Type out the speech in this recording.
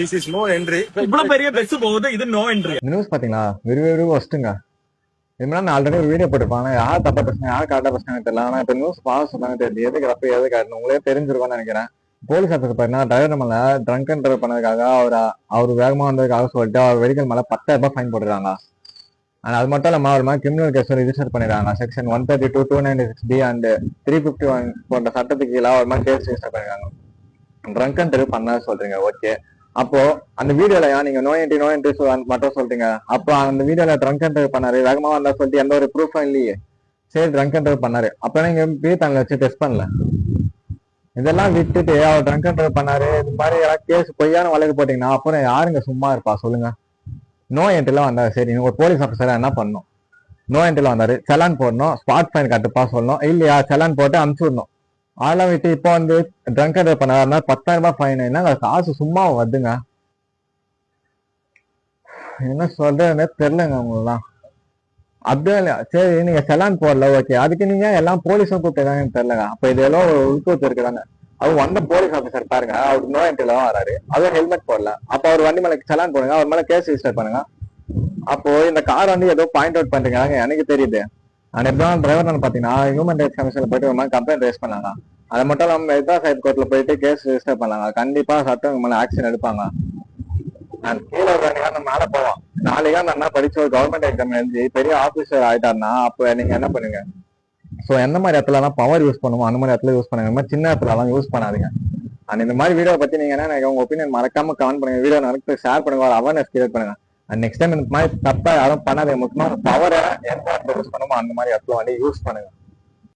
This is no entry. இவ்வளவு பெரிய பெஸ் போகுது, இது நோ என்ட்ரி. இந்த நியூஸ் பாத்தீங்களா? வெரி ஒஸ்ட்டுங்க. இதுமாதிரி நான் ஆல்ரெடி ஒரு வீடியோ போட்டிருப்பாங்க. யார் தப்பா பேசுனாங்க, யார் கரெக்டா பேசுனாங்க தெரியல. ஆனா இப்ப நியூஸ் பார்க்க சொன்னாங்க தெரியல. எது தப்பு எது கரெக்ட் உங்களே தெரிஞ்சிருக்கும்னு நினைக்கிறேன். போலீஸ் ஆஃபீஸர் பாத்தீங்கன்னா டிரைவர் மேல ட்ரங்க் அண்ட் டிரைவ் பண்ணதுக்காக அவர் வேகமா வந்ததுக்காக சொல்லிட்டு அவர் வெஹிக்கல் மேல 10,000 ரூபாய் ஃபைன் போட்டுருக்காங்க. ஆனா அது மட்டும் இல்லாம ஒரு மாதிரி கிரிமினல் கேஸ் ரிஜிஸ்டர் பண்ணிருக்காங்க. செக்ஷன் 132, 296D அண்ட் 351 போன்ற சட்டத்துக்கு கீழே ஒரு மாதிரி கேஸ் ரிஜிஸ்டர் பண்ணிருக்காங்க. ட்ரங்க் அண்ட் டிரைவ் பண்ண சொல்றீங்க, ஓகே. அப்போ அந்த வீடியோல நீங்க நோ என்ட்ரி மட்டும் சொல்றீங்க. அப்போ அந்த வீடியோல ட்ரங்க் அண்ட் டிரைவ் பண்ணாரு, வேகமா வந்தா சொல்லிட்டு எந்த ஒரு ப்ரூஃபும் இல்லையே. சரி ட்ரங்க் அண்ட் டிரைவ் பண்ணாரு, அப்ப நீங்க பீத்தாங்க வச்சு டெஸ்ட் பண்ணல. இதெல்லாம் விட்டுட்டு அவர் ட்ரங்க் அண்ட் டிரைவ் பண்ணாரு இது மாதிரி ஏதாவது கேஸ் பொய்யான வழக்கு போட்டீங்கன்னா அப்புறம் யாருங்க சும்மா இருப்பா சொல்லுங்க. நோ என்ட்ரில வந்தாரு, சரி ஒரு போலீஸ் ஆஃபீஸர் என்ன பண்ணணும்? நோ என்ட்ரில வந்தாரு, செலான் போடணும், ஸ்பாட் ஃபைன் கட்டுப்பா சொல்லணும், இல்லையா செலான் போட்டு அனுப்பிச்சு விடணும். அதெல்லாம் விட்டு இப்போ வந்து ட்ரங்க் அண்ட் டிரைவ் பண்ணாருன்னா 10,000 ரூபாய் ஃபைன். என்ன காசு சும்மா வருதுங்க. என்ன சொல்றதுன்னே தெரியலங்க உங்களெல்லாம். அப்படியே இல்லையா, சரி நீங்க செலான் போடல, ஓகே. அதுக்கு நீங்க எல்லாம் போலீஸும் கூப்பிட்டுருக்காங்கன்னு தெரியலங்க. அப்ப இது எல்லாம் ஒரு உள்கூத்து இருக்குதாங்க. அவர் வந்த போலீஸ் ஆஃபீஸர் பாருங்க, அவர் நோ என்ட்ரில தான் வராரு, அதுவும் ஹெல்மெட் போடல. அப்ப அவர் வண்டி மேல செலான் போடுங்க, அவர் மேல கேஸ் ரிஜிஸ்டர் பண்ணுங்க. அப்போ இந்த கார் வந்து ஏதோ பாயிண்ட் அவுட் பண்றீங்க எனக்கு தெரியுது. அண்ட் எப்படிதான் டிரைவர் பாத்தீங்கன்னா ஹியூமன் ரைட்ஸ் கமிஷன்ல போயிட்டு ஒரு மாதிரி கம்ப்ளைண்ட் ரைஸ் பண்ணாங்க. அது மட்டும் இல்லாம மெட்ராஸ் ஹை கோர்ட்ல போயிட்டு கேஸ் ரிஜிஸ்டர் பண்ணாங்க. கண்டிப்பா சட்டம் மேல ஆக்ஷன் எடுப்பாங்க. கீழே மேல போவான். நாளைக்கா நல்லா படிச்ச ஒரு கவர்மெண்ட் எக்ஸாம் எழுதி பெரிய ஆபீசர் ஆயிட்டாருன்னா அப்ப நீங்க என்ன பண்ணுங்க? சோ எந்த மாதிரி இடத்துல எல்லாம் பவர் யூஸ் பண்ணுவோம் அந்த மாதிரி இடத்துல யூஸ் பண்ணுங்க. இந்த மாதிரி சின்ன இடத்துல எல்லாம் யூஸ் பண்ணாதீங்க. அண்ட் இந்த மாதிரி வீடியோ பத்தி நீங்க என்ன உங்க ஒப்பீனியன் மறக்காம கமெண்ட் பண்ணுங்க. வீடியோ நடத்து ஷேர் பண்ணுங்க, ஒரு அவேர்னஸ் கிரியேட் பண்ணுங்க. அண்ட் நெக்ஸ்ட் டைம் இந்த மாதிரி தப்பா யாரும் பண்ணாதீங்க. முக்கியமா பவரை எந்த இடத்துல யூஸ் பண்ணுமோ அந்த மாதிரி இடத்துல வந்து யூஸ் பண்ணுங்க.